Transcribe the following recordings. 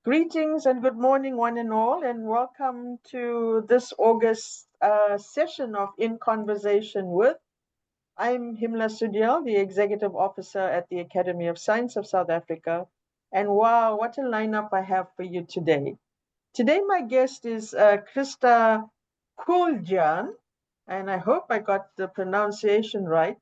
Greetings and good morning, one and all, and welcome to this August session of In Conversation with. I'm Himla Soodyall, the Executive Officer at the Academy of Science of South Africa. And wow, what a lineup I have for you today. Today, my guest is Christa Kuljian, and I hope I got the pronunciation right.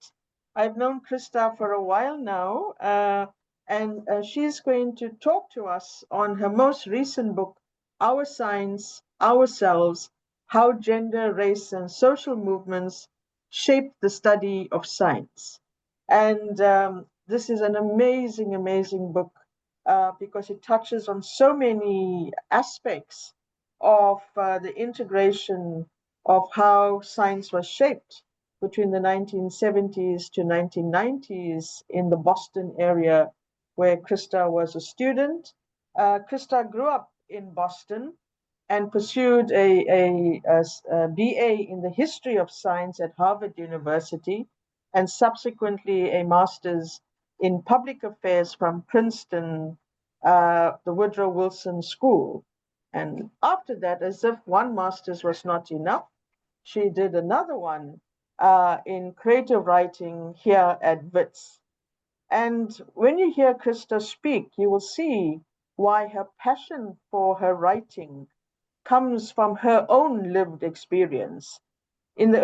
I've known Christa for a while now, and she's going to talk to us on her most recent book, Our Science, Ourselves, How Gender, Race, and Social Movements Shape the Study of Science. And this is an amazing, amazing book because it touches on so many aspects of the integration of how science was shaped between the 1970s to 1990s in the Boston area where Christa was a student. Christa grew up in Boston and pursued a BA in the history of science at Harvard University and subsequently a master's in public affairs from Princeton, the Woodrow Wilson School. And after that, as if one master's was not enough, she did another one in creative writing here at WITS. And when you hear Christa speak, you will see why her passion for her writing comes from her own lived experience. Sometime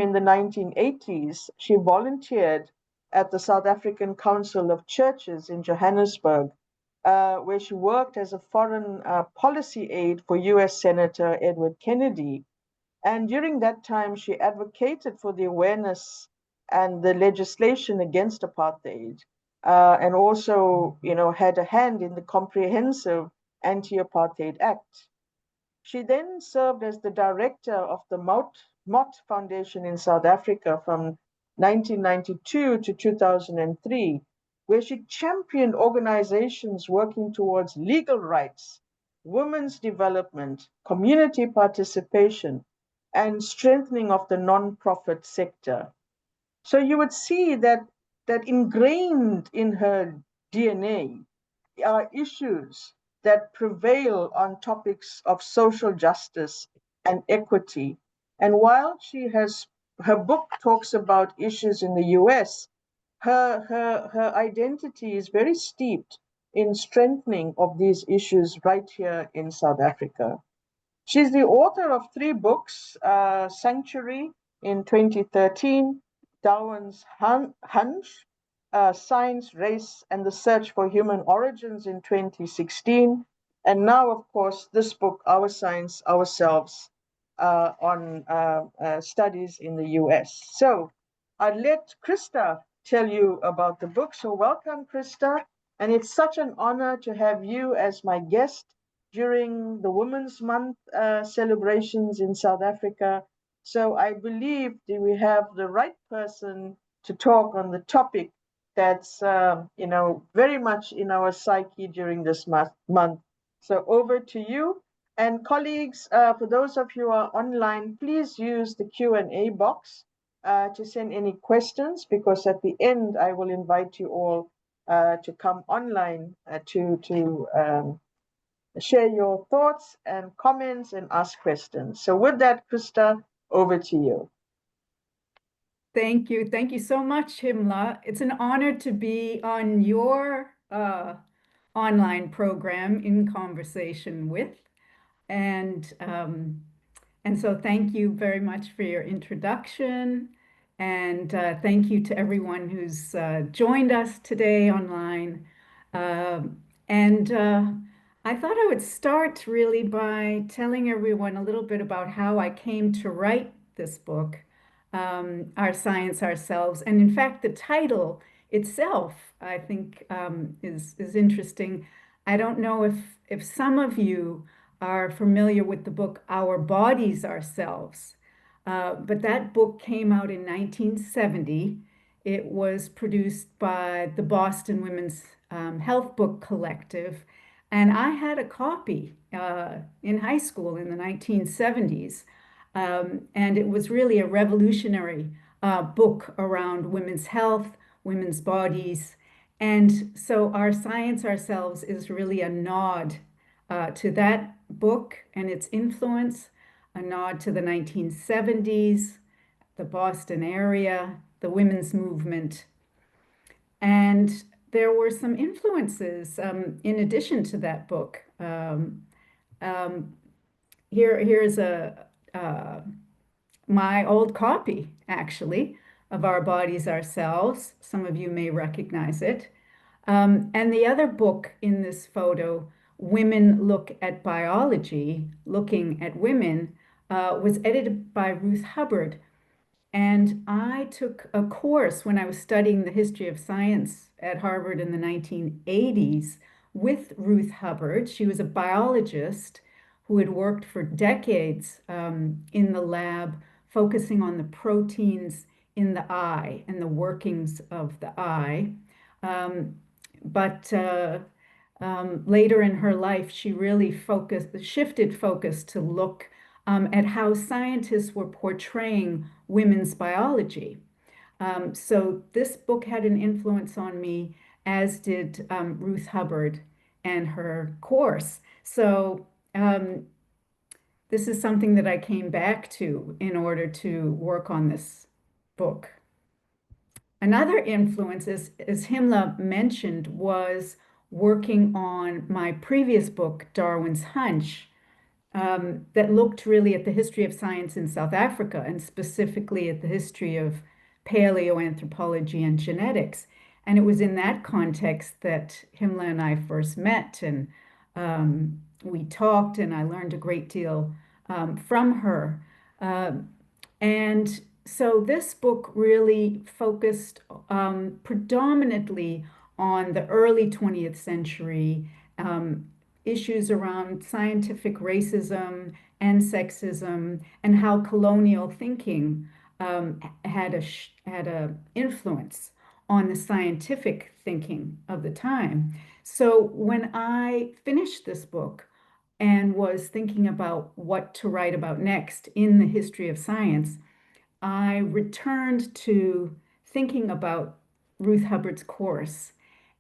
in the 1980s, she volunteered at the South African Council of Churches in Johannesburg, where she worked as a foreign policy aide for US Senator Edward Kennedy. And during that time, she advocated for the awareness and the legislation against apartheid, and also, had a hand in the comprehensive Anti-Apartheid Act. She then served as the director of the Mott Foundation in South Africa from 1992 to 2003, where she championed organizations working towards legal rights, women's development, community participation, and strengthening of the nonprofit sector. So you would see that ingrained in her DNA are issues that prevail on topics of social justice and equity. And while her book talks about issues in the US, her identity is very steeped in strengthening of these issues right here in South Africa. She's the author of 3 books, Sanctuary in 2013, Darwin's Hunch, Science, Race, and the Search for Human Origins in 2016, and now, of course, this book, Our Science, Ourselves, on studies in the US. So I'll let Christa tell you about the book. So welcome, Christa, and it's such an honor to have you as my guest during the Women's Month celebrations in South Africa. So I believe that we have the right person to talk on the topic that's very much in our psyche during this month. So over to you. And colleagues, for those of you who are online, please use the Q&A box to send any questions, because at the end I will invite you all to come online to share your thoughts and comments and ask questions. So with that, Christa, over to you. Thank you. Thank you so much, Himla. It's an honor to be on your online program, In Conversation With. And so thank you very much for your introduction. And thank you to everyone who's joined us today online. I thought I would start really by telling everyone a little bit about how I came to write this book, Our Science, Ourselves. And in fact, the title itself, I think, is interesting. I don't know if some of you are familiar with the book Our Bodies, Ourselves, but that book came out in 1970. It was produced by the Boston Women's Health Book Collective, and I had a copy in high school in the 1970s. And it was really a revolutionary book around women's health, women's bodies, And so Our Science Ourselves is really a nod to that book and its influence, a nod to the 1970s, the Boston area, the women's movement. And there were some influences in addition to that book. Um, here's uh, my old copy, actually, of Our Bodies, Ourselves. Some of you may recognize it. And the other book in this photo, Women Look at Biology, Looking at Women, was edited by Ruth Hubbard. And I took a course when I was studying the history of science at Harvard in the 1980s with Ruth Hubbard. She was a biologist who had worked for decades in the lab, focusing on the proteins in the eye and the workings of the eye. Um, but later in her life, she really shifted focus to look at how scientists were portraying women's biology. So this book had an influence on me, as did Ruth Hubbard and her course. So this is something that I came back to in order to work on this book. Another influence, as Himla mentioned, was working on my previous book, Darwin's Hunch, that looked really at the history of science in South Africa and specifically at the history of paleoanthropology and genetics. And it was in that context that Himla and I first met, and we talked, and I learned a great deal from her. And so this book really focused predominantly on the early 20th century issues around scientific racism and sexism, and how colonial thinking had a influence on the scientific thinking of the time. So when I finished this book and was thinking about what to write about next in the history of science, I returned to thinking about Ruth Hubbard's course,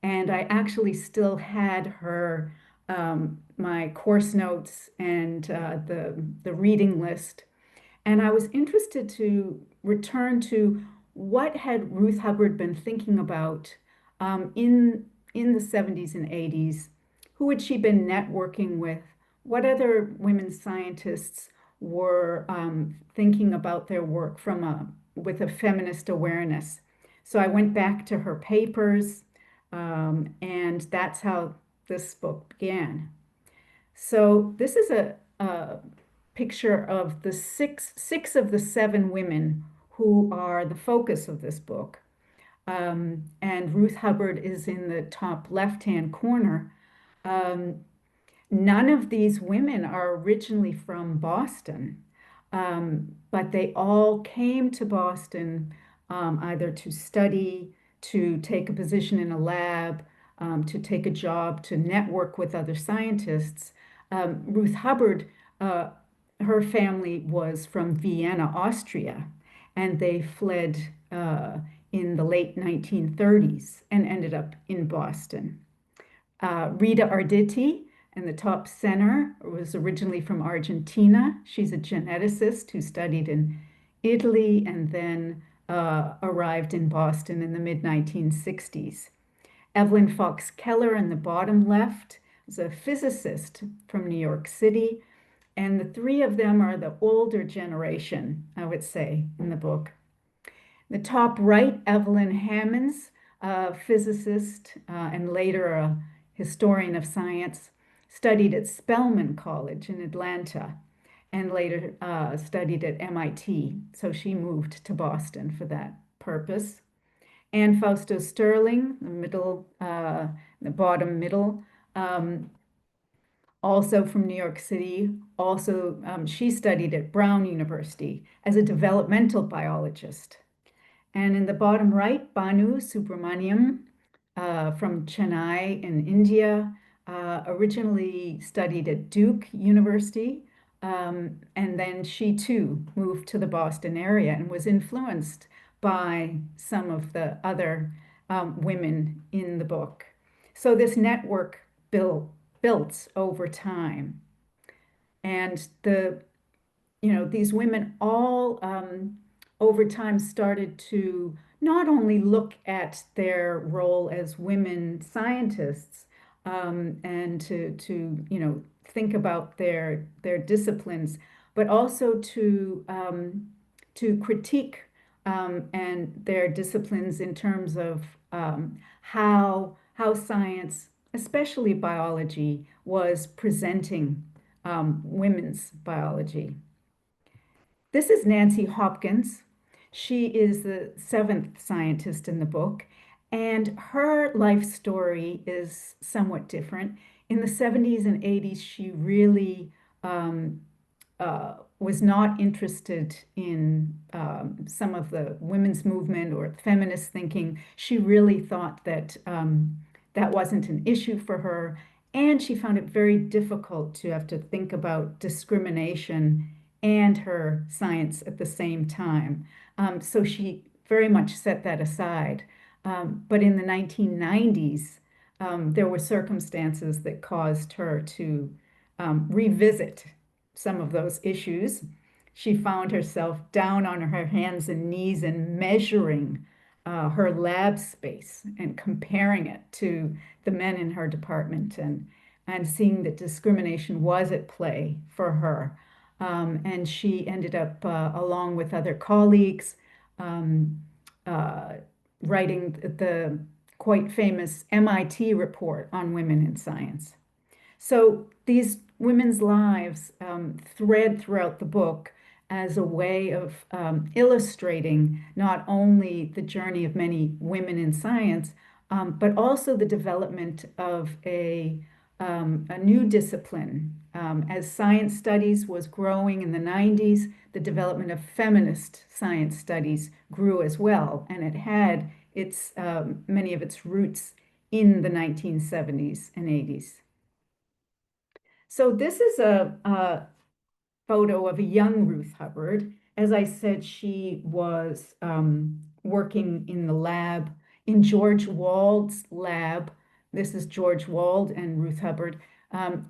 and I actually still had her my course notes and the reading list. And I was interested to return to what had Ruth Hubbard been thinking about in the 70s and 80s. Who had she been networking with? What other women scientists were thinking about their work with a feminist awareness? So I went back to her papers, and that's how this book began. So this is a picture of the six of the seven women who are the focus of this book. And Ruth Hubbard is in the top left-hand corner. Um, None of these women are originally from Boston, but they all came to Boston either to study, to take a position in a lab, to take a job, to network with other scientists. Ruth Hubbard, her family was from Vienna, Austria, and they fled in the late 1930s and ended up in Boston. Rita Arditi in the top center was originally from Argentina. She's a geneticist who studied in Italy and then arrived in Boston in the mid 1960s. Evelyn Fox Keller in the bottom left is a physicist from New York City. And the three of them are the older generation, I would say, in the book. The top right, Evelyn Hammonds, a physicist and later a historian of science, studied at Spelman College in Atlanta and later studied at MIT. So she moved to Boston for that purpose. Anne Fausto Sterling, the bottom middle, also from New York City. Also, she studied at Brown University as a developmental biologist. And in the bottom right, Banu Subramaniam from Chennai in India, originally studied at Duke University. And then she too moved to the Boston area and was influenced by some of the other women in the book. So this network built over time. And these women all over time started to not only look at their role as women scientists and to think about their disciplines, but also to critique and their disciplines in terms of how science, especially biology, was presenting women's biology. This is Nancy Hopkins. She is the seventh scientist in the book, and her life story is somewhat different. In the 70s and 80s, she really was not interested in some of the women's movement or feminist thinking. She really thought that that wasn't an issue for her, and she found it very difficult to have to think about discrimination and her science at the same time. So she very much set that aside. But in the 1990s, there were circumstances that caused her to revisit some of those issues. She found herself down on her hands and knees and measuring her lab space and comparing it to the men in her department and seeing that discrimination was at play for her. And she ended up, along with other colleagues, um, uh, writing the quite famous MIT report on women in science. So these women's lives thread throughout the book as a way of illustrating not only the journey of many women in science, but also the development of a new discipline. As science studies was growing in the 90s, the development of feminist science studies grew as well, and it had many of its roots in the 1970s and 80s. So this is a photo of a young Ruth Hubbard. As I said, she was working in the lab, in George Wald's lab. This is George Wald and Ruth Hubbard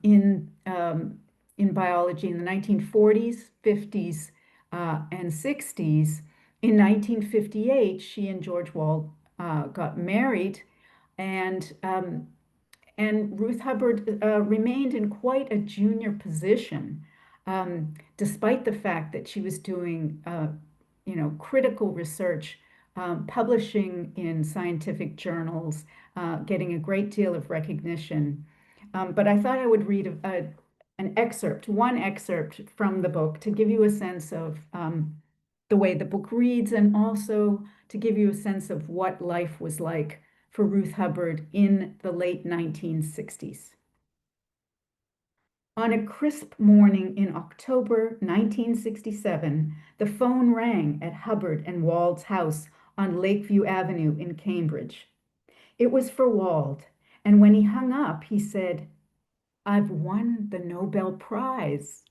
in biology in the 1940s, 50s, and 60s. In 1958, she and George Wald got married, and Ruth Hubbard remained in quite a junior position, despite the fact that she was doing, critical research, publishing in scientific journals, getting a great deal of recognition. But I thought I would read one excerpt from the book to give you a sense of the way the book reads and also to give you a sense of what life was like for Ruth Hubbard in the late 1960s. On a crisp morning in October 1967, the phone rang at Hubbard and Wald's house on Lakeview Avenue in Cambridge. It was for Wald, and when he hung up, he said, "I've won the Nobel Prize."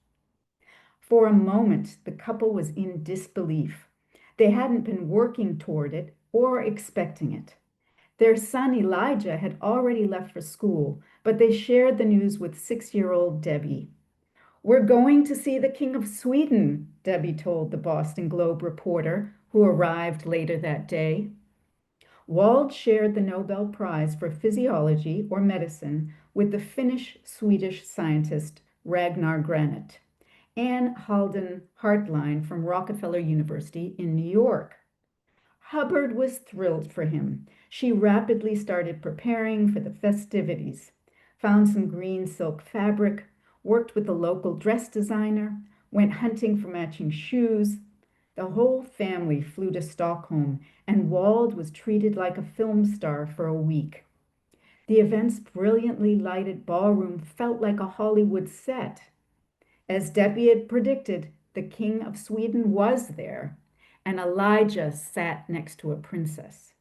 For a moment, the couple was in disbelief. They hadn't been working toward it or expecting it. Their son Elijah had already left for school, but they shared the news with 6-year-old Debbie. "We're going to see the King of Sweden," Debbie told the Boston Globe reporter, who arrived later that day. Wald shared the Nobel Prize for Physiology or Medicine with the Finnish-Swedish scientist Ragnar Granit and Halden Hartline from Rockefeller University in New York. Hubbard was thrilled for him. She rapidly started preparing for the festivities, found some green silk fabric, worked with the local dress designer, went hunting for matching shoes. The whole family flew to Stockholm, and Wald was treated like a film star for a week. The event's brilliantly lighted ballroom felt like a Hollywood set. As Debbie had predicted, the King of Sweden was there, and Elijah sat next to a princess.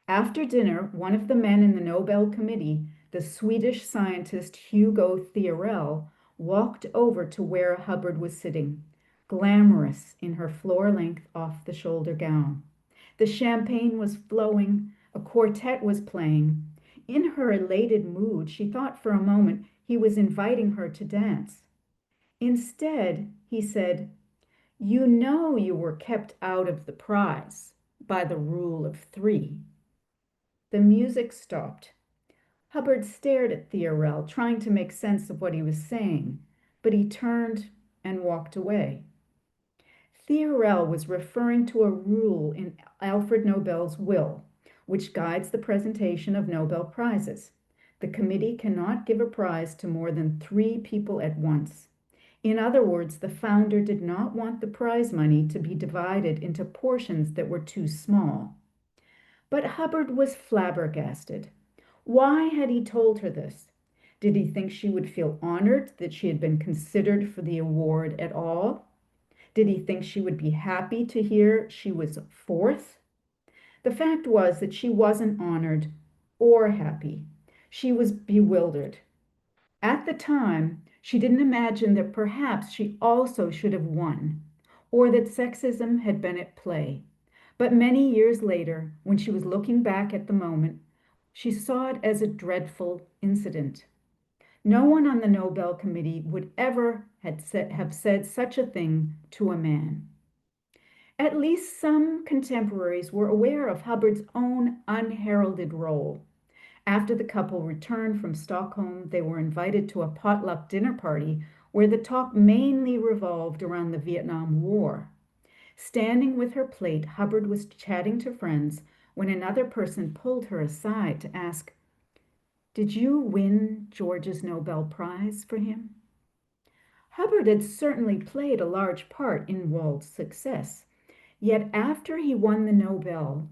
After dinner, one of the men in the Nobel Committee, the Swedish scientist Hugo Theorell, walked over to where Hubbard was sitting, glamorous in her floor-length off-the-shoulder gown. The champagne was flowing, A quartet was playing. In her elated mood, she thought for a moment he was inviting her to dance. Instead, he said, "You know you were kept out of the prize by the rule of three." The music stopped. Hubbard stared at Theorel, trying to make sense of what he was saying, but he turned and walked away. Theorel was referring to a rule in Alfred Nobel's will, which guides the presentation of Nobel Prizes. The committee cannot give a prize to more than 3 people at once. In other words, the founder did not want the prize money to be divided into portions that were too small. But Hubbard was flabbergasted. Why had he told her this? Did he think she would feel honored that she had been considered for the award at all? Did he think she would be happy to hear she was fourth? The fact was that she wasn't honored or happy. She was bewildered. At the time, she didn't imagine that perhaps she also should have won, or that sexism had been at play. But many years later, when she was looking back at the moment, she saw it as a dreadful incident. No one on the Nobel Committee would ever have said such a thing to a man. At least some contemporaries were aware of Hubbard's own unheralded role. After the couple returned from Stockholm, they were invited to a potluck dinner party where the talk mainly revolved around the Vietnam War. Standing with her plate, Hubbard was chatting to friends when another person pulled her aside to ask, "Did you win George's Nobel Prize for him?" Hubbard had certainly played a large part in Wald's success. Yet after he won the Nobel,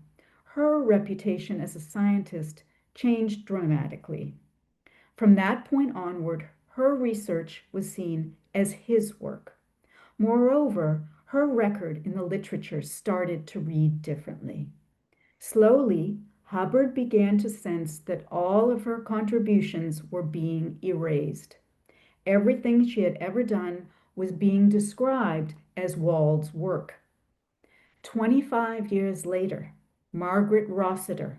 her reputation as a scientist changed dramatically. From that point onward, her research was seen as his work. Moreover, her record in the literature started to read differently. Slowly, Hubbard began to sense that all of her contributions were being erased. Everything she had ever done was being described as Wald's work. 25 years later, Margaret Rossiter,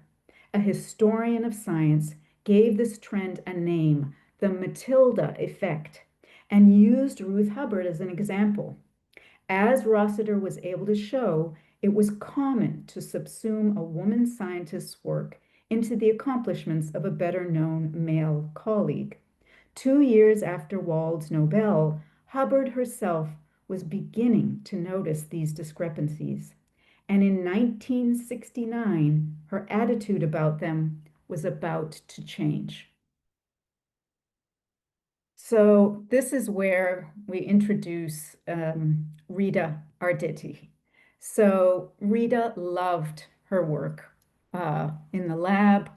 a historian of science, gave this trend a name, the Matilda effect, and used Ruth Hubbard as an example. As Rossiter was able to show, it was common to subsume a woman scientist's work into the accomplishments of a better-known male colleague. 2 years after Wald's Nobel, Hubbard herself was beginning to notice these discrepancies. And in 1969, her attitude about them was about to change. So this is where we introduce Rita Arditi. So Rita loved her work in the lab.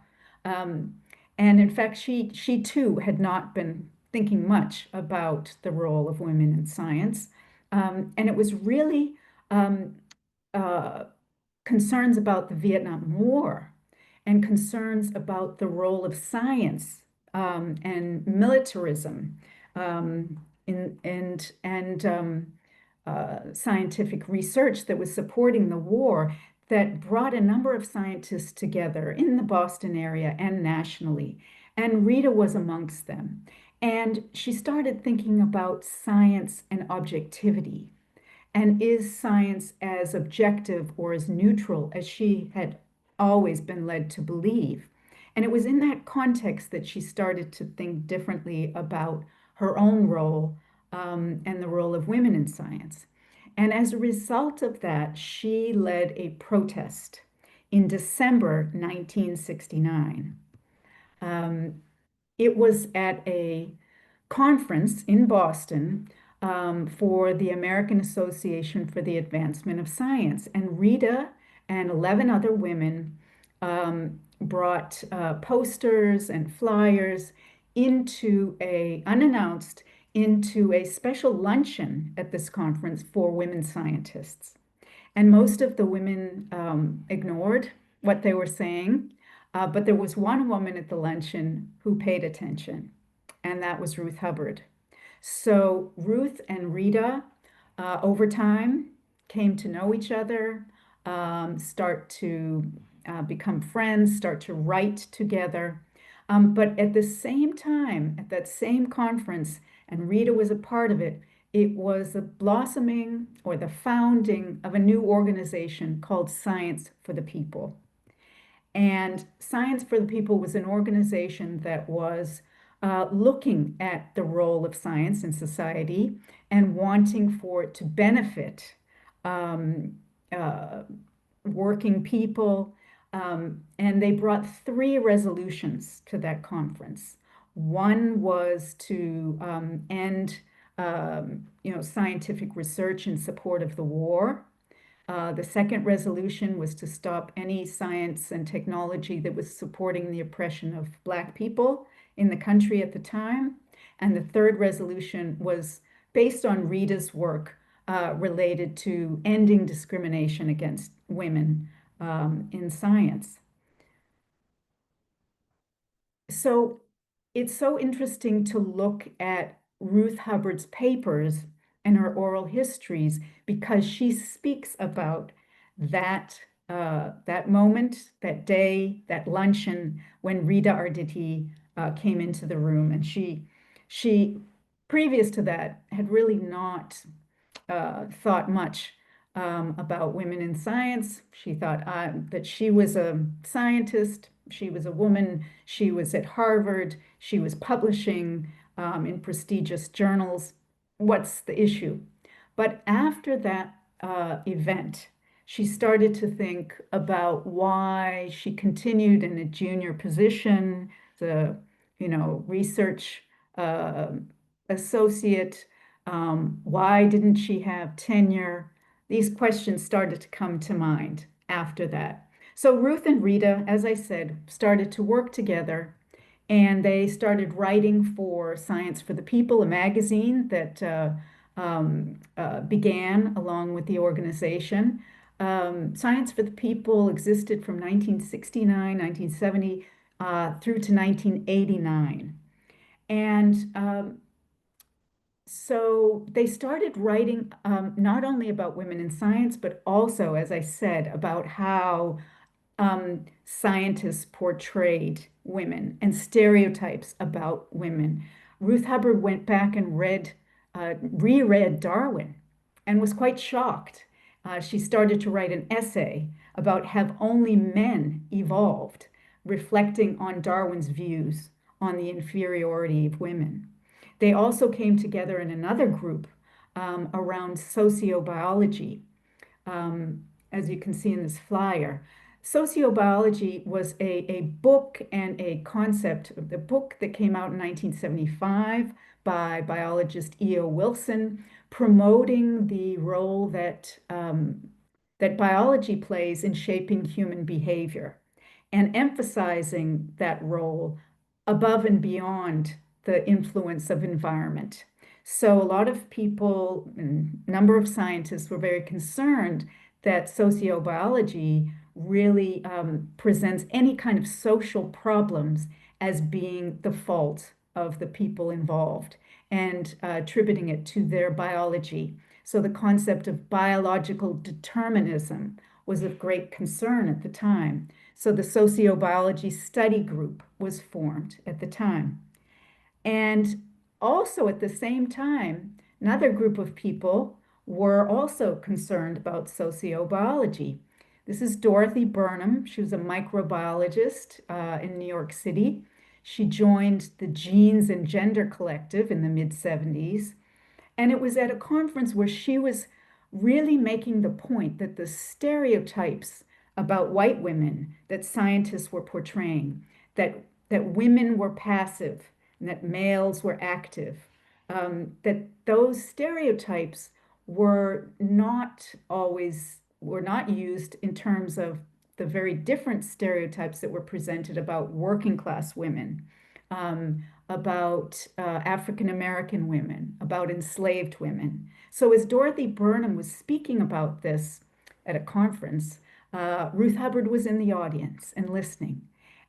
And in fact, she too had not been thinking much about the role of women in science. And it was really uh, concerns about the Vietnam War and concerns about the role of science and militarism and scientific research that was supporting the war that brought a number of scientists together in the Boston area and nationally. And Rita was amongst them. And she started thinking about science and objectivity. And is science as objective or as neutral as she had always been led to believe? And it was in that context that she started to think differently about her own role and the role of women in science. And as a result of that, she led a protest in December 1969. It was at a conference in Boston for the American Association for the Advancement of Science. And Rita and 11 other women brought posters and flyers unannounced, into a special luncheon at this conference for women scientists. And most of the women ignored what they were saying, but there was one woman at the luncheon who paid attention, and that was Ruth Hubbard. So Ruth and Rita, over time, came to know each other. start to become friends, start to write together. But at the same time, at that same conference, and Rita was a part of it, it was the blossoming or the founding of a new organization called Science for the People. And Science for the People was an organization that was looking at the role of science in society and wanting for it to benefit um, uh, working people. And they brought three resolutions to that conference. One was to end, scientific research in support of the war. The second resolution was to stop any science and technology that was supporting the oppression of Black people in the country at the time. And the third resolution was based on Rita's work related to ending discrimination against women in science. So it's so interesting to look at Ruth Hubbard's papers and her oral histories because she speaks about that that moment, that day, that luncheon when Rita Arditi came into the room, and she previous to that had really not thought much about women in science. She thought that she was a scientist, she was a woman, she was at Harvard, she was publishing in prestigious journals. What's the issue? But after that event, she started to think about why she continued in a junior position, the research uh, associate. Why didn't she have tenure? These questions started to come to mind after that. So Ruth and Rita, as I said, started to work together, and they started writing for Science for the People, a magazine that began along with the organization. Science for the People existed from 1969, 1970 through to 1989. And so they started writing not only about women in science, but also, as I said, about how scientists portrayed women and stereotypes about women. Ruth Hubbard went back and reread Darwin and was quite shocked. She started to write an essay about have only men evolved, reflecting on Darwin's views on the inferiority of women. They also came together in another group around sociobiology, as you can see in this flyer. Sociobiology was a book and a concept, the book that came out in 1975 by biologist E.O. Wilson, promoting the role that biology plays in shaping human behavior and emphasizing that role above and beyond the influence of environment. So a lot of people, and a number of scientists were very concerned that sociobiology really presents any kind of social problems as being the fault of the people involved and attributing it to their biology. So the concept of biological determinism was of great concern at the time. So the sociobiology study group was formed at the time. And also at the same time, another group of people were also concerned about sociobiology. This is Dorothy Burnham. She was a microbiologist in New York City. She joined the Genes and Gender Collective in the mid-70s. And it was at a conference where she was really making the point that the stereotypes about white women that scientists were portraying, that women were passive and that males were active, that those stereotypes were not used in terms of the very different stereotypes that were presented about working class women, about African American women, about enslaved women. So as Dorothy Burnham was speaking about this at a conference, Ruth Hubbard was in the audience and listening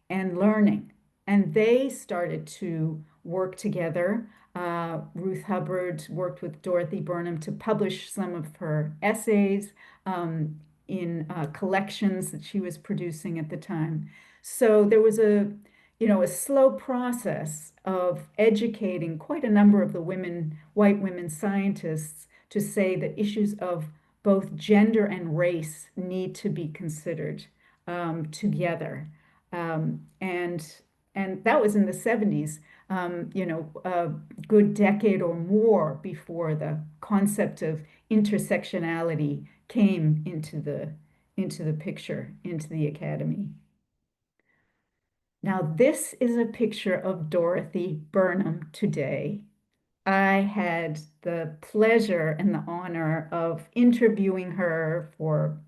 and learning. And they started to work together. Ruth Hubbard worked with Dorothy Burnham to publish some of her essays. in collections that she was producing at the time. So there was a slow process of educating quite a number of the white women scientists to say that issues of both gender and race need to be considered together. And that was in the 70s, a good decade or more before the concept of intersectionality came into the picture, into the academy. Now, this is a picture of Dorothy Burnham today. I had the pleasure and the honor of interviewing her for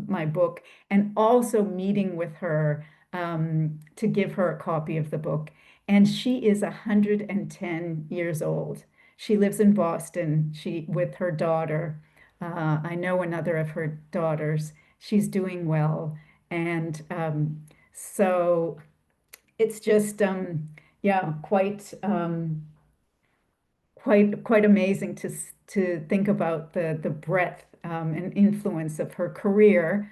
my book and also meeting with her to give her a copy of the book. And she is 110 years old. She lives in Boston. She with her daughter. I know another of her daughters. She's doing well, and so it's just yeah, quite amazing to think about the breadth and influence of her career.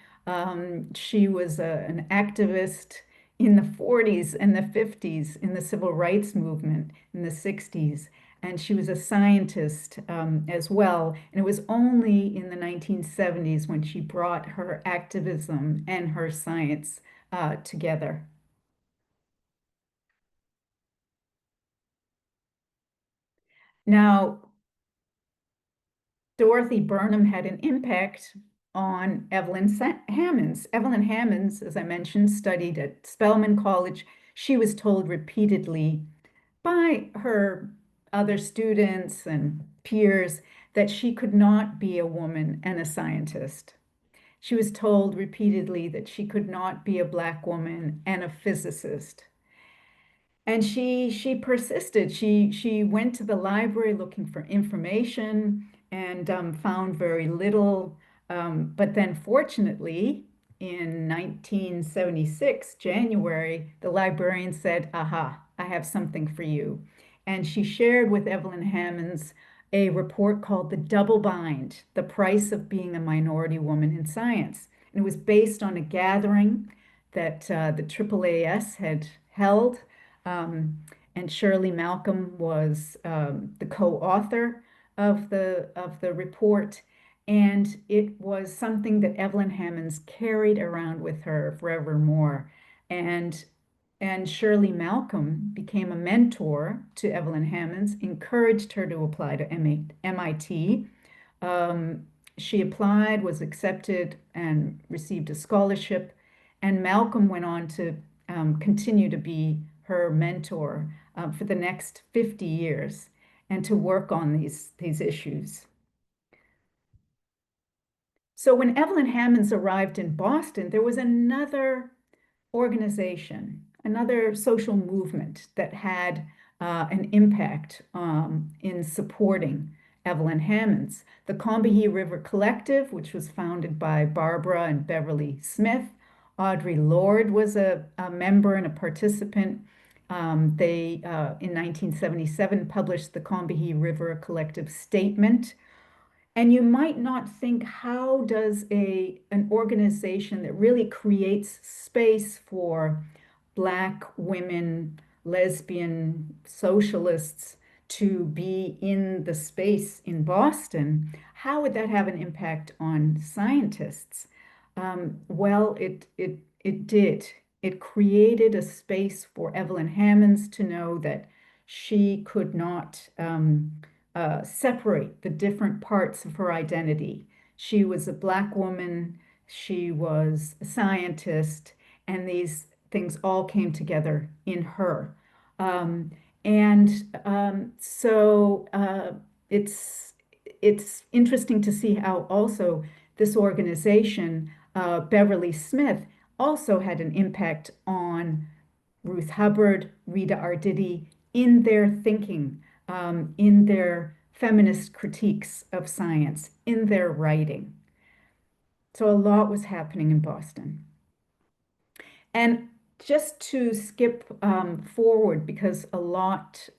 She was an activist in the 40s and the 50s in the civil rights movement in the 60s. And she was a scientist as well. And it was only in the 1970s when she brought her activism and her science together. Now, Dorothy Burnham had an impact on Hammonds. Evelyn Hammonds, as I mentioned, studied at Spelman College. She was told repeatedly by her other students and peers that she could not be a woman and a scientist. She was told repeatedly that she could not be a Black woman and a physicist. And she persisted. She went to the library looking for information and found very little. But then, fortunately, in 1976, January, the librarian said, "Aha, I have something for you." And she shared with Evelyn Hammonds a report called The Double Bind: The Price of Being a Minority Woman in Science. And it was based on a gathering that the AAAS had held, um, and Shirley Malcolm was the co-author of the report. And it was something that Evelyn Hammonds carried around with her forevermore. And and Shirley Malcolm became a mentor to Evelyn Hammonds, encouraged her to apply to MIT. Um, she applied, was accepted, and received a scholarship. And Malcolm went on to continue to be her mentor for the next 50 years and to work on these issues. So when Evelyn Hammonds arrived in Boston, there was another organization, another social movement that had an impact in supporting Evelyn Hammonds. The Combahee River Collective, which was founded by Barbara and Beverly Smith. Audre Lorde was a member and a participant. They, in 1977, published the Combahee River Collective Statement. And you might not think, how does an organization that really creates space for Black women, lesbian socialists to be in the space in Boston, how would that have an impact on scientists? Well, it did. It created a space for Evelyn Hammonds to know that she could not separate the different parts of her identity. She was a Black woman, she was a scientist, and these things all came together in her. Um, and so it's interesting to see how also this organization, Beverly Smith, also had an impact on Ruth Hubbard, Rita Arditi, in their thinking, in their feminist critiques of science, in their writing. So a lot was happening in Boston. And just to skip forward, because a lot,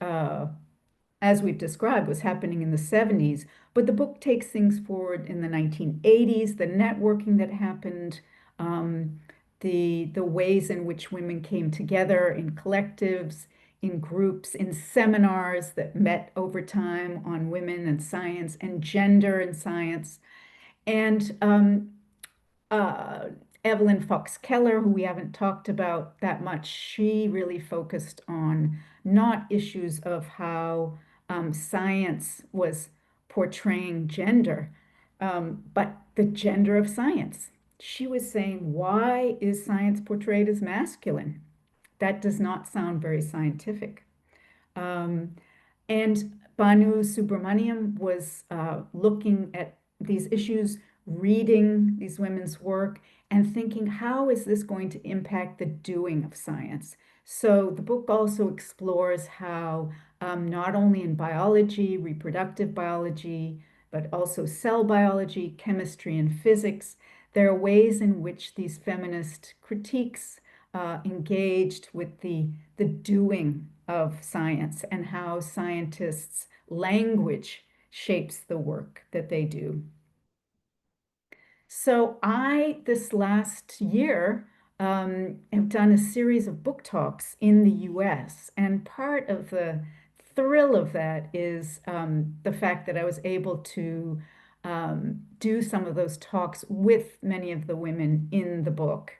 as we've described, was happening in the 70s, But the book takes things forward in the 1980s, the networking that happened, um, the ways in which women came together in collectives, in groups, in seminars that met over time on women and science and gender and science. And uh, Evelyn Fox Keller, who we haven't talked about that much, she really focused on not issues of how science was portraying gender, but the gender of science. She was saying, why is science portrayed as masculine? That does not sound very scientific. Um, and Banu Subramaniam was looking at these issues, reading these women's work, and thinking, how is this going to impact the doing of science? So the book also explores how not only in biology, reproductive biology, but also cell biology, chemistry, and physics, there are ways in which these feminist critiques engaged with the doing of science and how scientists' language shapes the work that they do. So this last year, have done a series of book talks in the US. And part of the thrill of that is the fact that I was able to do some of those talks with many of the women in the book.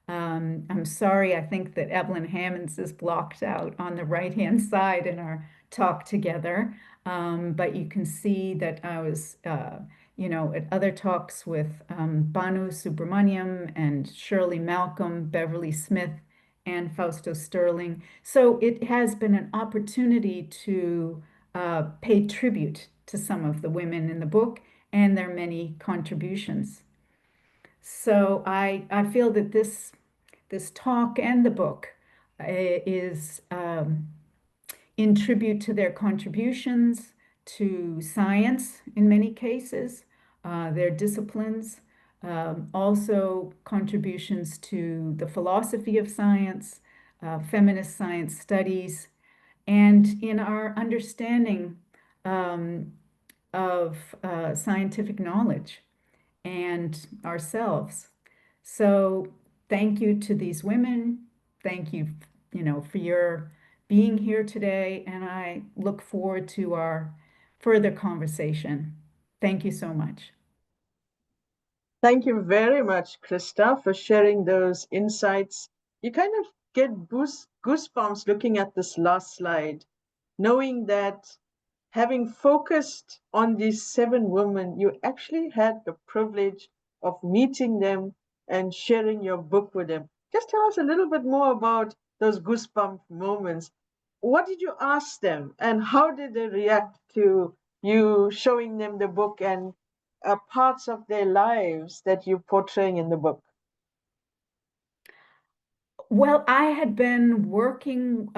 I'm sorry, I think that Evelyn Hammonds is blocked out on the right-hand side in our talk together. But you can see that I was at other talks with Banu Subramaniam and Shirley Malcolm, Beverly Smith, and Fausto Sterling. So it has been an opportunity to pay tribute to some of the women in the book and their many contributions. So I feel that this talk and the book is in tribute to their contributions to science in many cases, their disciplines, also contributions to the philosophy of science, feminist science studies, and in our understanding of scientific knowledge and ourselves. So thank you to these women. Thank you, for your being here today, and I look forward to our further conversation. Thank you so much. Thank you very much, Christa, for sharing those insights. You kind of get goosebumps looking at this last slide, knowing that having focused on these seven women, you actually had the privilege of meeting them and sharing your book with them. Just tell us a little bit more about those goosebump moments. What did you ask them, and how did they react to you showing them the book and parts of their lives that you're portraying in the book? Well, I had been working,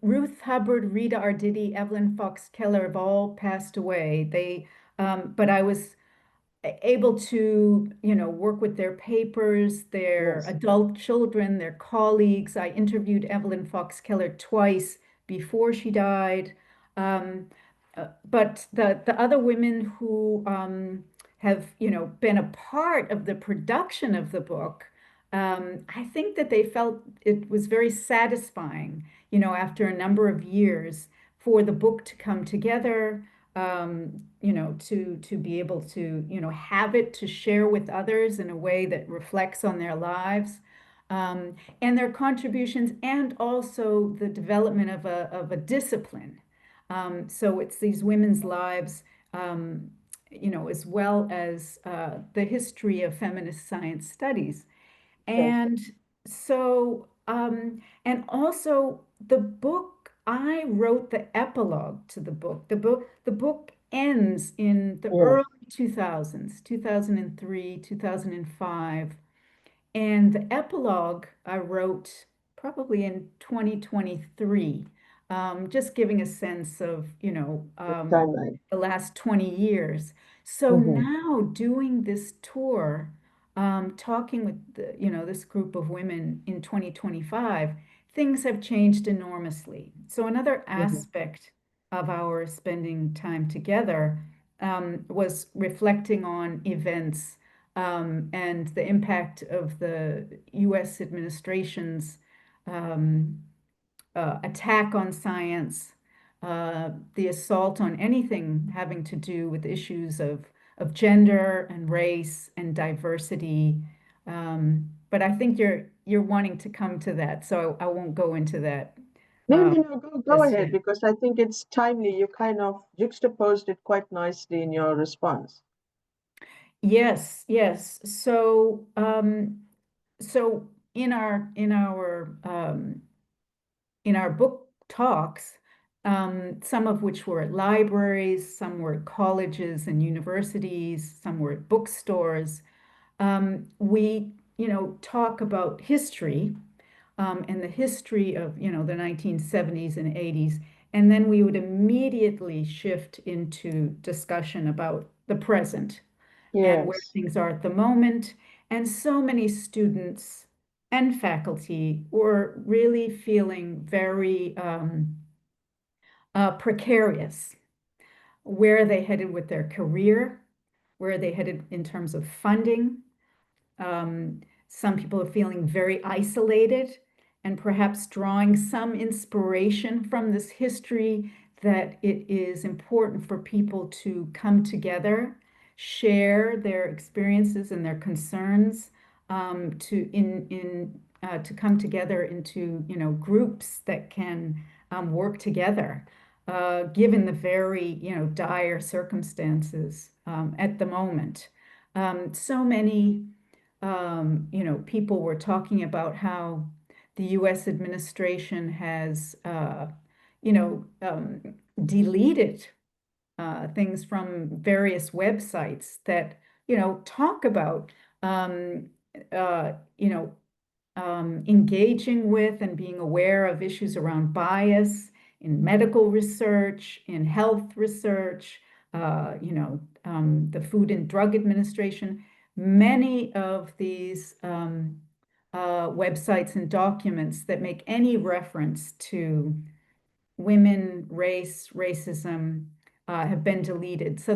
Ruth Hubbard, Rita Arditi, Evelyn Fox Keller have all passed away. But I was able to, work with their papers, their Yes. adult children, their colleagues. I interviewed Evelyn Fox Keller twice before she died. Um, but the other women who have, been a part of the production of the book, I think that they felt it was very satisfying, after a number of years for the book to come together, to be able to, have it to share with others in a way that reflects on their lives, and their contributions, and also the development of a discipline. So it's these women's lives, as well as the history of feminist science studies. Yes. And and also the book, I wrote the epilogue to the book. The book ends in the Yes. early 2000s, 2003, 2005. And the epilogue I wrote probably in 2023, just giving a sense of, The timeline. the last 20 years. So Mhm. now doing this tour, talking with this group of women in 2025, things have changed enormously. So another Mhm. aspect of our spending time together was reflecting on events and the impact of the US administration's um, attack on science, the assault on anything having to do with issues of gender and race and diversity. But I think you're wanting to come to that, so I won't go into that No, uh, no, no, go just ahead yet. because I think it's timely. You kind of juxtaposed it quite nicely in your response. Yes, yes. So in our book talks, some of which were at libraries, some were at colleges and universities, some were at bookstores. We, talk about history and the history of, the 1970s and 80s, and then we would immediately shift into discussion about the present and where Yes, things are at the moment. And so many students and faculty were really feeling very precarious. Where are they headed with their career? Where are they headed in terms of funding? Um, some people are feeling very isolated and perhaps drawing some inspiration from this history that it is important for people to come together, share their experiences and their concerns, to come together into groups that can work together, given the very dire circumstances at the moment. So many people were talking about how the US administration has, you know, um, deleted things from various websites that, talk about, um, uh, you know, engaging with and being aware of issues around bias in medical research, in health research, the Food and Drug Administration. Many of these websites and documents that make any reference to women, race, racism have been deleted. So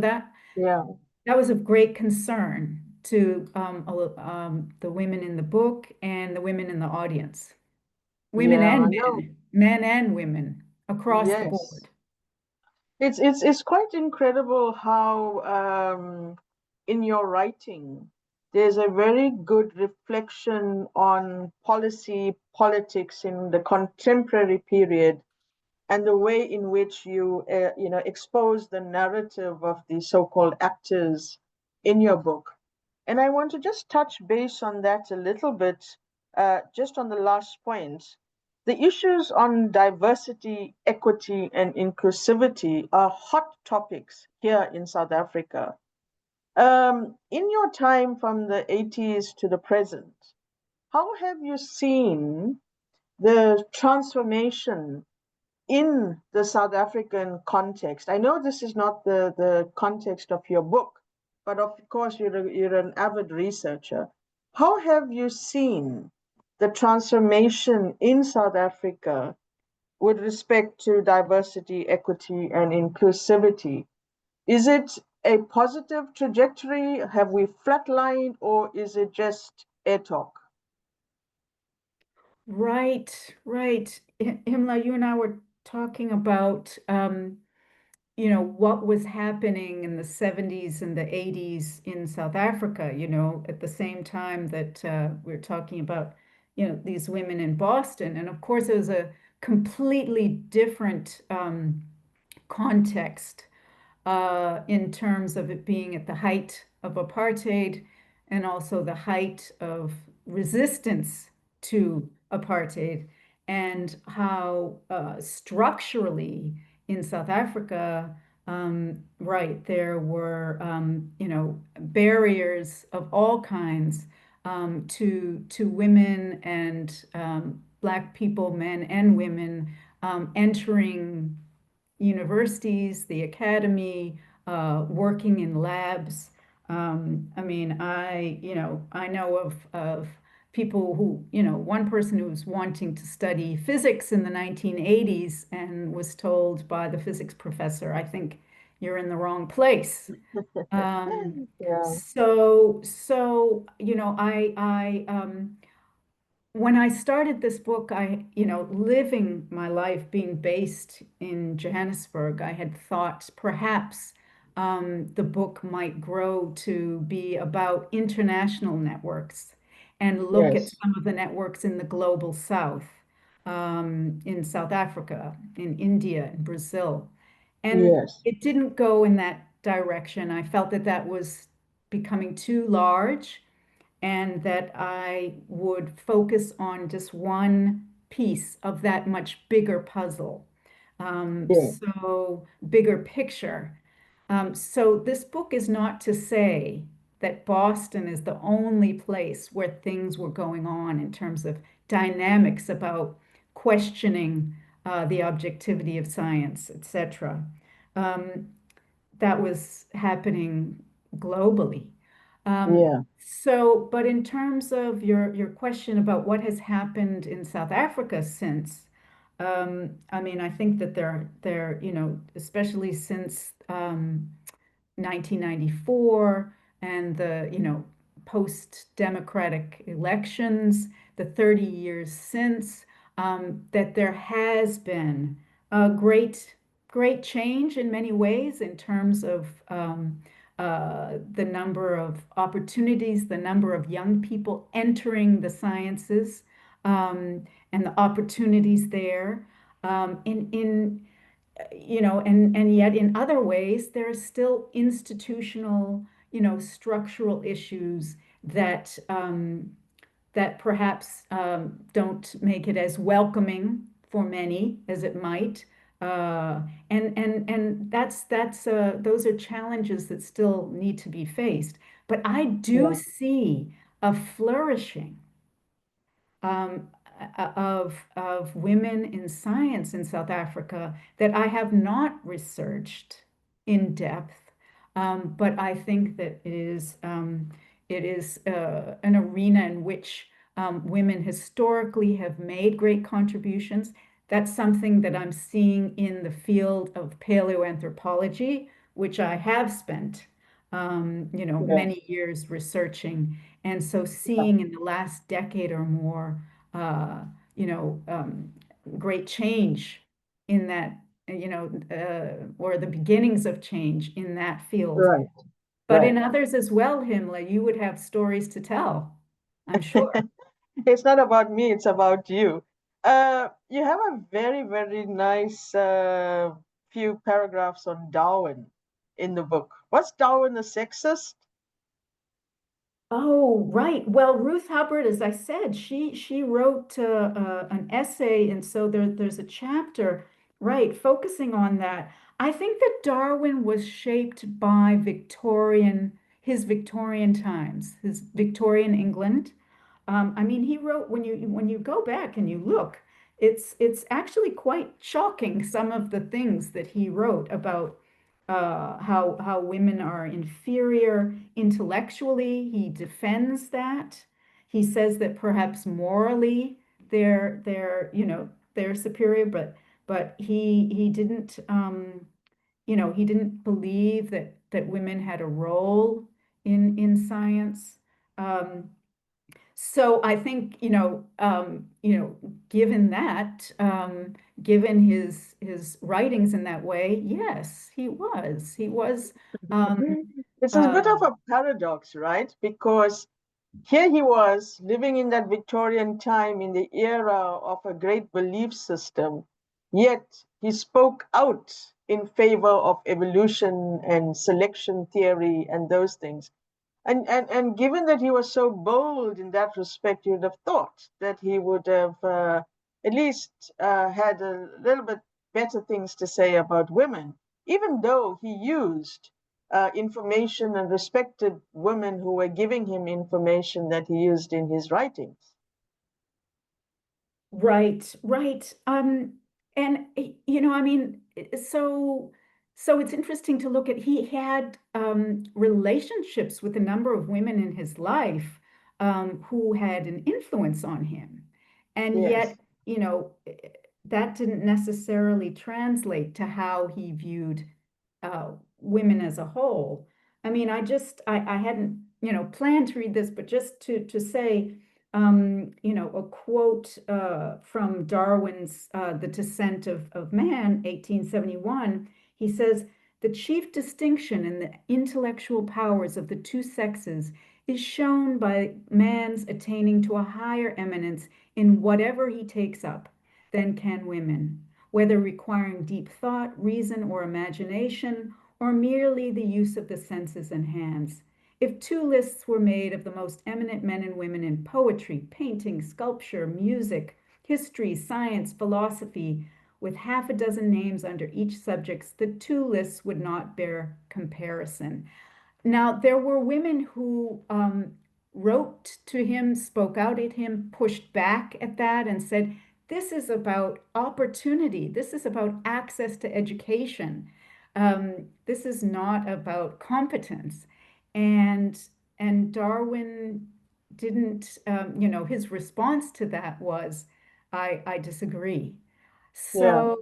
yeah, that was of great concern to the women in the book and the women in the audience, women yeah, and no, men and women across the yes. board. It's quite incredible how in your writing there's a very good reflection on policy, politics in the contemporary period and the way in which you expose the narrative of the so-called actors in your book. And I want to just touch base on that a little bit, just on the last point. The issues on diversity, equity, and inclusivity are hot topics here in South Africa. In your time from the 80s to the present, how have you seen the transformation in the South African context? I know this is not the context of your book, but of course you're an avid researcher. How have you seen the transformation in South Africa with respect to diversity, equity, and inclusivity? Is it a positive trajectory? Have we flatlined, or is it just air talk? Right, right. Himla, you and I were talking about, what was happening in the 70s and the 80s in South Africa, at the same time that we're talking about, these women in Boston. And of course, it was a completely different context in terms of it being at the height of apartheid and also the height of resistance to apartheid, and how structurally in South Africa, right, there were, barriers of all kinds to women and Black people, men and women, entering universities, the academy, working in labs. I mean, I know of people who, one person who was wanting to study physics in the 1980s and was told by the physics professor, I think, you're in the wrong place. Um, Yeah. so when I started this book, living my life being based in Johannesburg, I had thought perhaps the book might grow to be about international networks and look at Yes. some of the networks in the global south, in South Africa, in India, in Brazil. And Yes. it didn't go in that direction. I felt that that was becoming too large and that I would focus on just one piece of that much bigger puzzle. Yeah. So bigger picture. So this book is not to say that Boston is the only place where things were going on in terms of dynamics about questioning the objectivity of science, etc. Um, that was happening globally. Yeah. But in terms of your question about what has happened in South Africa since, I mean, I think that especially since 1994 and the, post-democratic elections, the 30 years since, that there has been a great change in many ways in terms of the number of opportunities, the number of young people entering the sciences, and the opportunities there. In and yet in other ways, there are still institutional, structural issues that perhaps don't make it as welcoming for many as it might. And that's those are challenges that still need to be faced. But I do Yeah. see a flourishing um, of women in science in South Africa that I have not researched in depth, but I think that it is an arena in which women historically have made great contributions. That's something that I'm seeing in the field of paleoanthropology, which I have spent Yeah. many years researching. And so Yeah. seeing in the last decade or more, uh, you know, um, great change in that, or the beginnings of change in that field. Right. But Right. in others as well, Himla, you would have stories to tell, I'm sure. It's not about me, it's about you. You have a very, very nice few paragraphs on Darwin in the book. Was Darwin a sexist? Oh, right. Well, Ruth Hubbard, as I said, she wrote an essay, and so there's a chapter, right, focusing on that. I think that Darwin was shaped by his Victorian times, his Victorian England. I mean, he wrote when you go back and you look, it's actually quite shocking some of the things that he wrote about how women are inferior intellectually. He defends that. He says that perhaps morally they're superior, but he didn't he didn't believe that women had a role in science. Um, so I think, given that, given his writings in that way, yes, he was. He was. Um, It's a bit uh, of a paradox, right? Because here he was living in that Victorian time in the era of a great belief system, yet he spoke out in favor of evolution and selection theory and those things. And given that he was so bold in that respect, you'd have thought that he would have at least had a little bit better things to say about women, even though he used information and respected women who were giving him information that he used in his writings. right, right. And I mean, so it's interesting to look at. He had relationships with a number of women in his life who had an influence on him, and Yes. yet, you know, that didn't necessarily translate to how he viewed women as a whole. I mean, I hadn't, planned to read this, but just to say, a quote from Darwin's The Descent of Man, 1871, he says, the chief distinction in the intellectual powers of the two sexes is shown by man's attaining to a higher eminence in whatever he takes up than can women, whether requiring deep thought, reason, or imagination, or merely the use of the senses and hands. If two lists were made of the most eminent men and women in poetry, painting, sculpture, music, history, science, philosophy, with half a dozen names under each subject, the two lists would not bear comparison. Now, there were women who wrote to him, spoke out at him, pushed back at that, and said, this is about opportunity. This is about access to education. This is not about competence. And and Darwin didn't, his response to that was, I disagree. Yeah,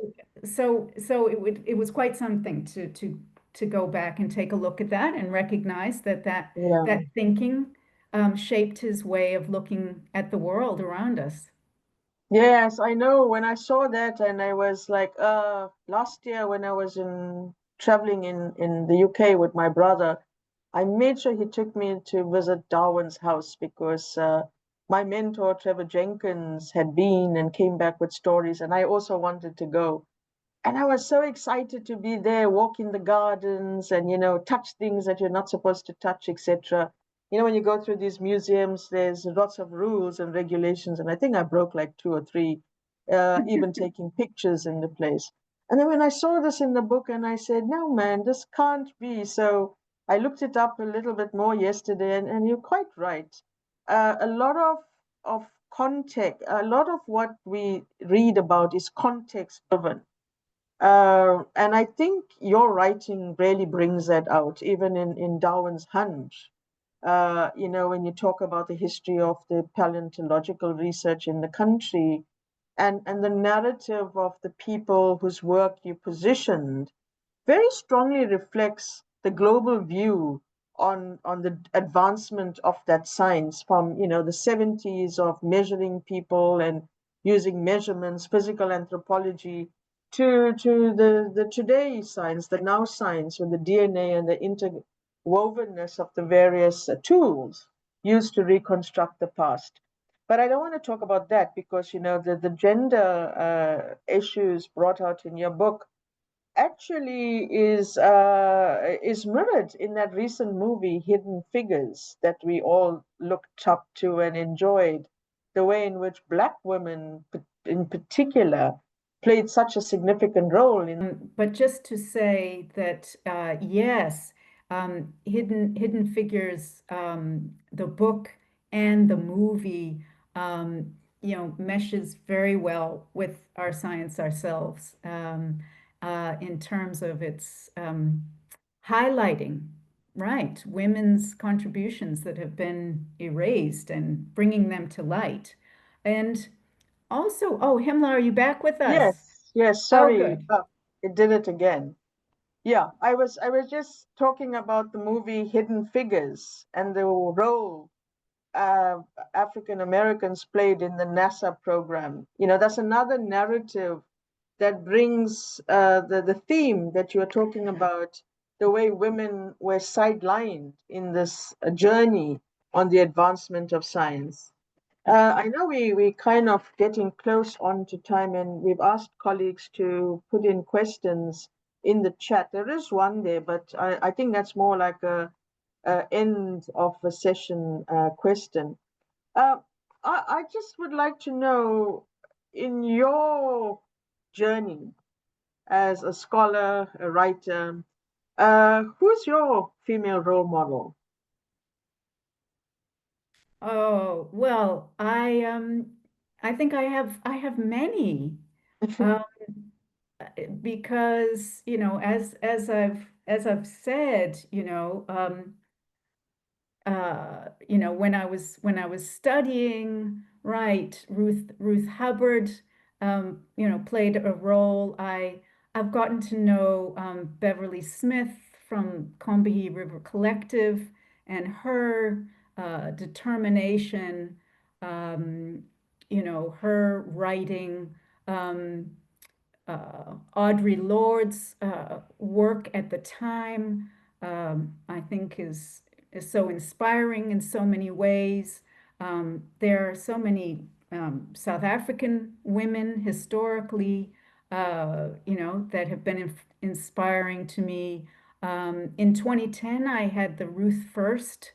So it was quite something to go back and take a look at that and recognize that yeah. thinking shaped his way of looking at the world around us. Yes, I know. When I saw that, and I was like, last year when I was in traveling in the UK with my brother, I made sure he took me to visit Darwin's house because my mentor, Trevor Jenkins, had been and came back with stories, and I also wanted to go. And I was so excited to be there, walk in the gardens and, touch things that you're not supposed to touch, etc. When you go through these museums, there's lots of rules and regulations. And I think I broke like two or three, even taking pictures in the place. And then when I saw this in the book and I said, no, man, this can't be. So I looked it up a little bit more yesterday and you're quite right. A lot of context, a lot of what we read about is context driven, and I think your writing really brings that out, even in Darwin's Hunt. When you talk about the history of the paleontological research in the country and the narrative of the people whose work you positioned, very strongly reflects the global view on the advancement of that science from the 70s of measuring people and using measurements, physical anthropology, to the today science, the now science with the DNA and the interwovenness of the various tools used to reconstruct the past. But I don't want to talk about that because the gender issues brought out in your book actually is mirrored in that recent movie Hidden Figures that we all looked up to and enjoyed. The way in which black women in particular played such a significant role in. But just to say that, yes, Hidden Figures, the book and the movie, meshes very well with our science ourselves, in terms of its highlighting, right, women's contributions that have been erased and bringing them to light. And also, oh, Himla, are you back with us? Yes, yes, Oh, sorry, good. it did it again. Yeah, I was just talking about the movie Hidden Figures and the role uh, African Americans played in the NASA program. That's another narrative that brings the theme that you are talking about, the way women were sidelined in this journey on the advancement of science. I know we kind of getting close on to time, and we've asked colleagues to put in questions in the chat. There is one there, but I think that's more like a end of a session question. Uh, I just would like to know, in your journey as a scholar, a writer, who's your female role model? Oh, well, I think I have many. Um, because, as I've said, when I was studying, right, Ruth Hubbard, played a role. I've gotten to know Beverly Smith from Combahee River Collective and her determination, um, her writing, um, Audre Lorde's work at the time, I think is so inspiring in so many ways. There are so many South African women historically, that have been inspiring to me. In 2010, I had the Ruth First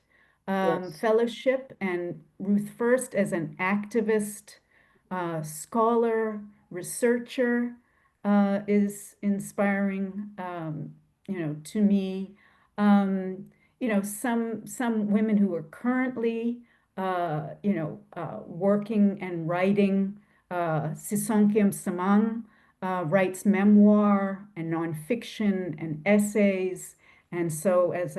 Yes. Fellowship, and Ruth First as an activist, scholar, researcher is inspiring, to me. Um, some women who are currently, working and writing. Sisonke Samang writes memoir and nonfiction and essays, and so as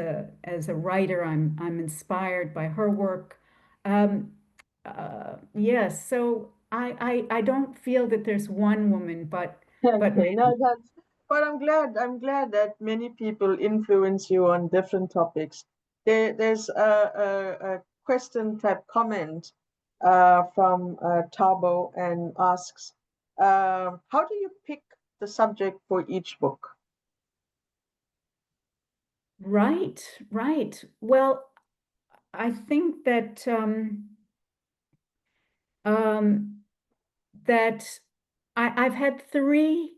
a writer, I'm inspired by her work. Um, yes, so I don't feel that there's one woman, but Okay, no, many. that's, but I'm glad that many people influence you on different topics. There's a question type comment from Tabo and asks, how do you pick the subject for each book? Right, right. Well, I think um, that I've had three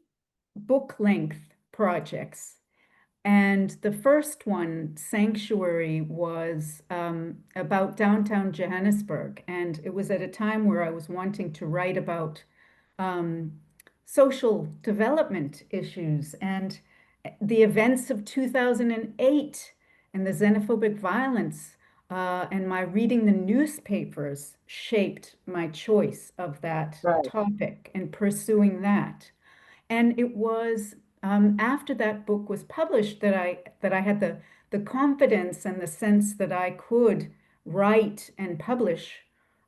book length projects. And the first one, Sanctuary, was about downtown Johannesburg. And it was at a time where I was wanting to write about um, social development issues and the events of 2008 and the xenophobic violence. And my reading the newspapers shaped my choice of that Right, topic and pursuing that. And it was after that book was published that I had the confidence and the sense that I could write and publish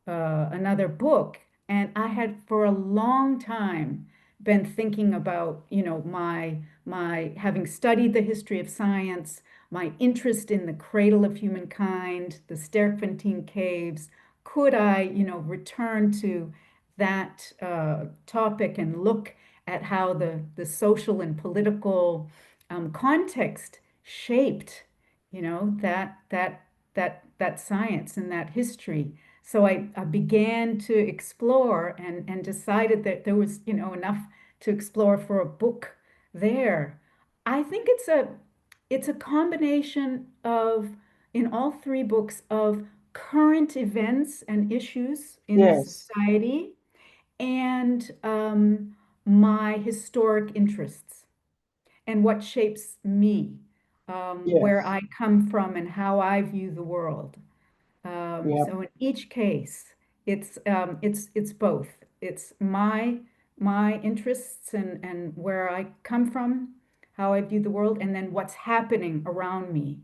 another book. And I had for a long time been thinking about, my having studied the history of science, my interest in the cradle of humankind, the Sterkfontein caves. Could I, return to that topic and look at how the social and political context shaped, that science and that history. So I began to explore and decided that there was, enough to explore for a book there. I think it's a combination of, in all three books, of current events and issues in yes, society and my historic interests and what shapes me, where yes, I come from and how I view the world. yeah, So in each case, it's both. It's my interests and where I come from, how I view the world, and then what's happening around me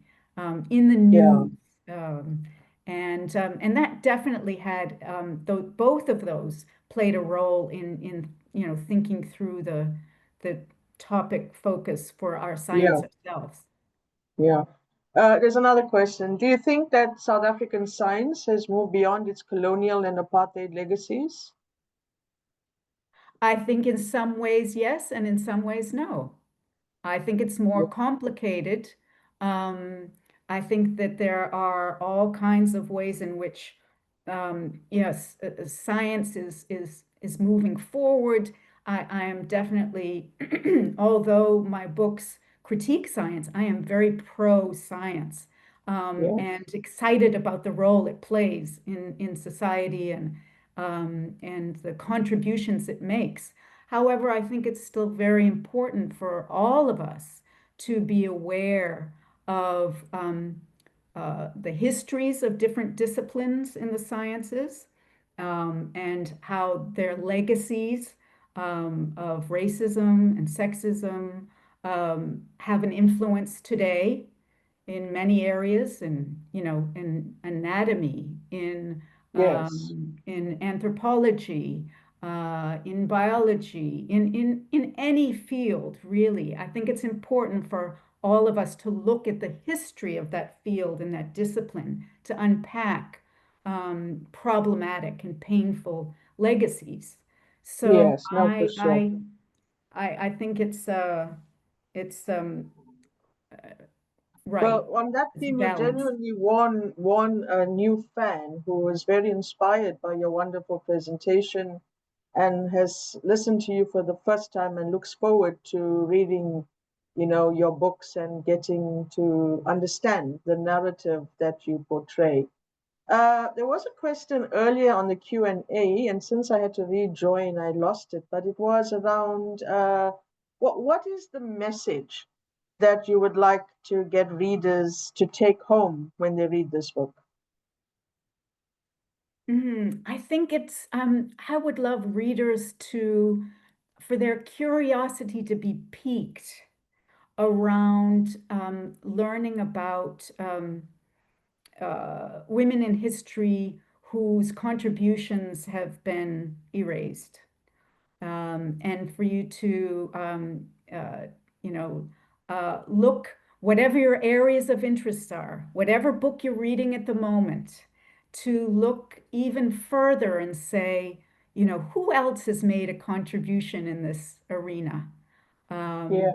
in the yeah, news. Um, and that definitely had both of those played a role in thinking through the topic focus for our yeah, science ourselves. yeah. There's another question. Do you think that South African science has moved beyond its colonial and apartheid legacies? I think in some ways yes, and in some ways no. I think it's more Yeah, complicated. Um, I think that there are all kinds of ways in which, yes, science is moving forward. I am definitely, although my books critique science, I am very pro science, yes, and excited about the role it plays in society and the contributions it makes. However, I think it's still very important for all of us to be aware of the histories of different disciplines in the sciences, and how their legacies of racism and sexism have an influence today in many areas, in anatomy, yes, in anthropology, in biology, in any field, really. I think it's important for all of us to look at the history of that field and that discipline to unpack problematic and painful legacies. So Yes, no, for sure. I think it's right. Well, on that It's a theme, you balance. genuinely won a new fan who was very inspired by your wonderful presentation and has listened to you for the first time and looks forward to reading, your books and getting to understand the narrative that you portray. There was a question earlier on the Q&A, and since I had to rejoin, I lost it, but it was around what is the message that you would like to get readers to take home when they read this book? I think I would love readers for their curiosity to be piqued around learning about women in history whose contributions have been erased. And for you to, you know, look, whatever your areas of interest are, whatever book you're reading at the moment, to look even further and say, who else has made a contribution in this arena? Yeah.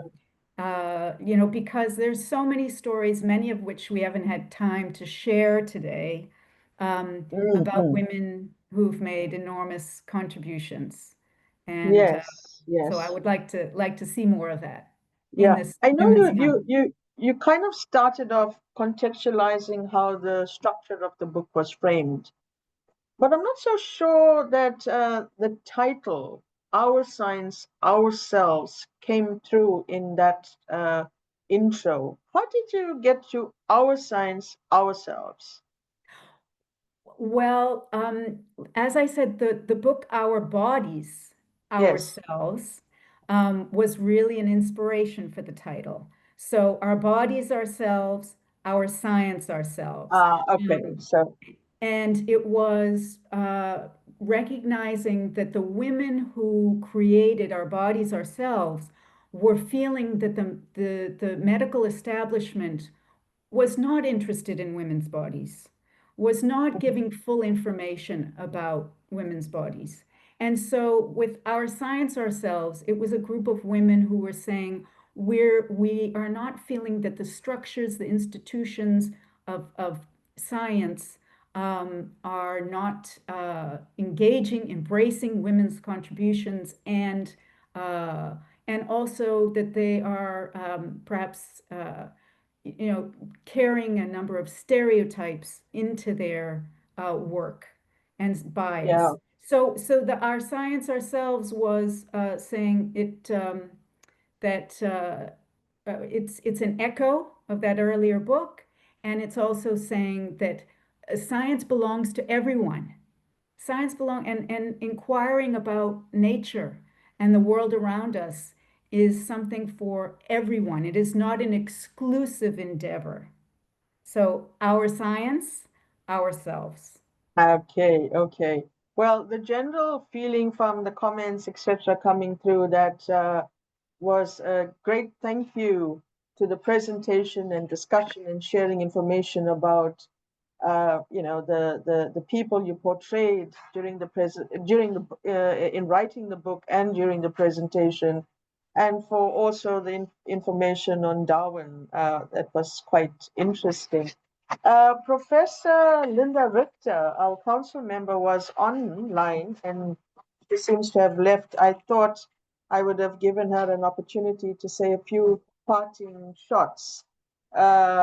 Um, because there's so many stories, many of which we haven't had time to share today, about Mm-hmm. women who've made enormous contributions. And Yes, so I yes. would like to see more of that in Yeah. this I know women's you month. you you you kind of started off contextualizing how the structure of the book was framed. But I'm not so sure that the title, Our Science, Ourselves, came through in that intro. How did you get to Our Science, Ourselves? Well, as I said, the book Our Bodies, Yes. Ourselves, was really an inspiration for the title. So our bodies ourselves, our science ourselves. Okay. Um, So, and it was recognizing that the women who created our bodies ourselves were feeling that the medical establishment was not interested in women's bodies, was not giving full information about women's bodies. And so, with our science ourselves, it was a group of women who were saying, we are not feeling that the structures, the institutions of science are not engaging, embracing women's contributions, uh, and also that they are perhaps carrying a number of stereotypes into their work and yeah. bias. So our science ourselves was saying that it's an echo of that earlier book, and it's also saying that science belongs to everyone. Science belong and inquiring about nature and the world around us is something for everyone. It is not an exclusive endeavor. So our science, ourselves. Okay, okay. Well, the general feeling from the comments, etc., coming through that was a great thank you to the presentation and discussion and sharing information about the people you portrayed during the present during the in writing the book and during the presentation, and for also the information on Darwin. That was quite interesting. Professor Linda Richter, our council member, was online and she seems to have left. I thought I would have given her an opportunity to say a few parting shots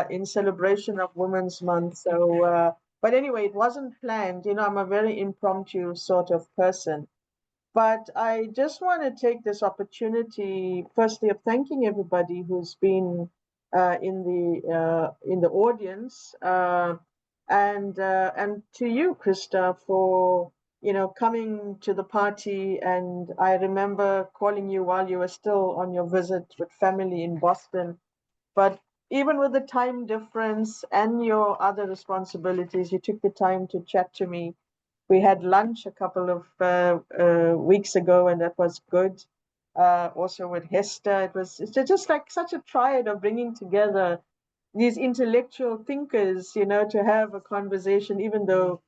in celebration of Women's Month. So, but anyway, it wasn't planned. I'm a very impromptu sort of person. But I just want to take this opportunity, firstly, of thanking everybody who's been in the audience, and to you, Krista, for coming to the party. And I remember calling you while you were still on your visit with family in Boston. But even with the time difference and your other responsibilities, you took the time to chat to me. We had lunch a couple of weeks ago, and that was good. also with Hester. It's just like such a triad of bringing together these intellectual thinkers, to have a conversation, even though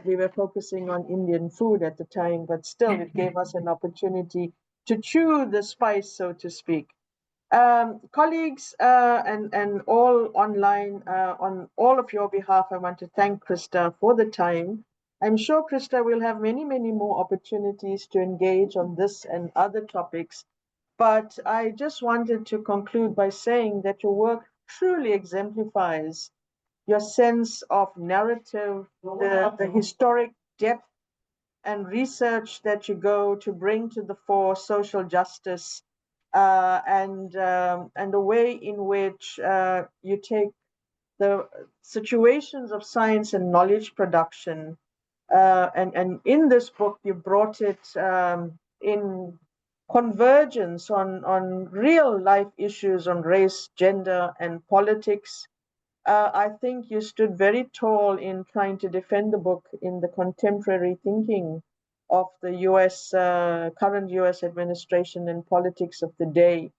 we were focusing on Indian food at the time, but still it gave us an opportunity to chew the spice, so to speak. Colleagues and all online, on all of your behalf, I want to thank Christa for the time. I'm sure Christa will have many, many more opportunities to engage on this and other topics. But I just wanted to conclude by saying that your work truly exemplifies your sense of narrative, the historic depth and research that you go to bring to the fore social justice, and the way in which you take the situations of science and knowledge production, and in this book you brought it in convergence on real life issues on race, gender, and politics. I think you stood very tall in trying to defend the book in the contemporary thinking of the current US administration and politics of the day.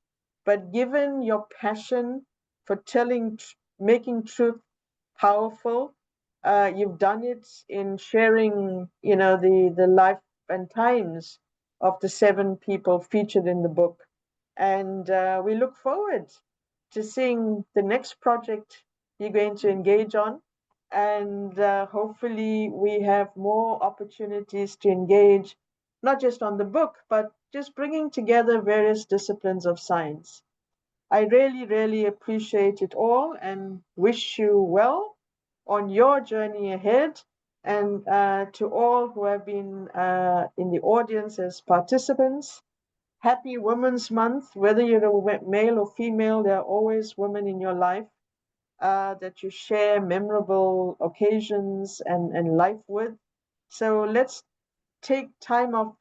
But given your passion for making truth powerful, you've done it in sharing, the life and times of the 7 people featured in the book. And we look forward to seeing the next project you're going to engage on. And hopefully, we have more opportunities to engage, not just on the book, but just bringing together various disciplines of science. I really, really appreciate it all and wish you well on your journey ahead. And to all who have been in the audience as participants, happy Women's Month. Whether you're a male or female, there are always women in your life that you share memorable occasions and life with. So let's take time out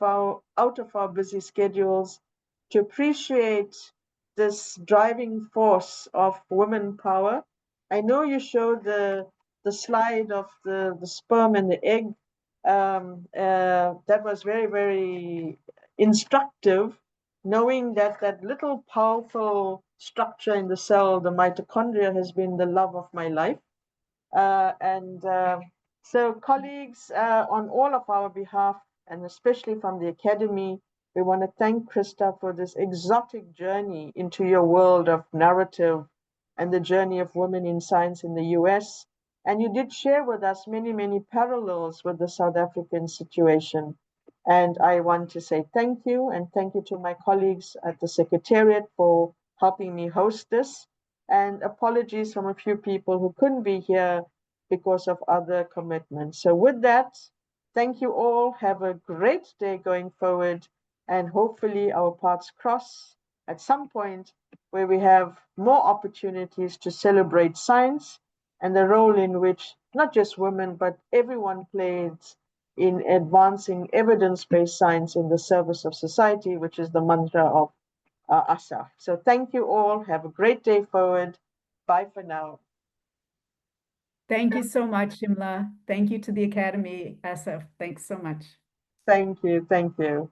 of our busy schedules to appreciate this driving force of women power. I know you showed the slide of the sperm and the egg. That was very, very instructive, knowing that that little powerful structure in the cell, the mitochondria, has been the love of my life. And so, colleagues, on all of our behalf, and especially from the Academy, we want to thank Christa for this exotic journey into your world of narrative and the journey of women in science in the US. And you did share with us many, many parallels with the South African situation. And I want to say thank you, and thank you to my colleagues at the Secretariat for helping me host this. And apologies from a few people who couldn't be here because of other commitments. So, with that, thank you all. Have a great day going forward, and hopefully, our paths cross at some point where we have more opportunities to celebrate science and the role in which not just women, but everyone plays in advancing evidence based science in the service of society, which is the mantra of ASSAf. So thank you all. Have a great day forward. Bye for now. Thank you so much, Himla. Thank you to the Academy, ASSAf. Thanks so much. Thank you. Thank you.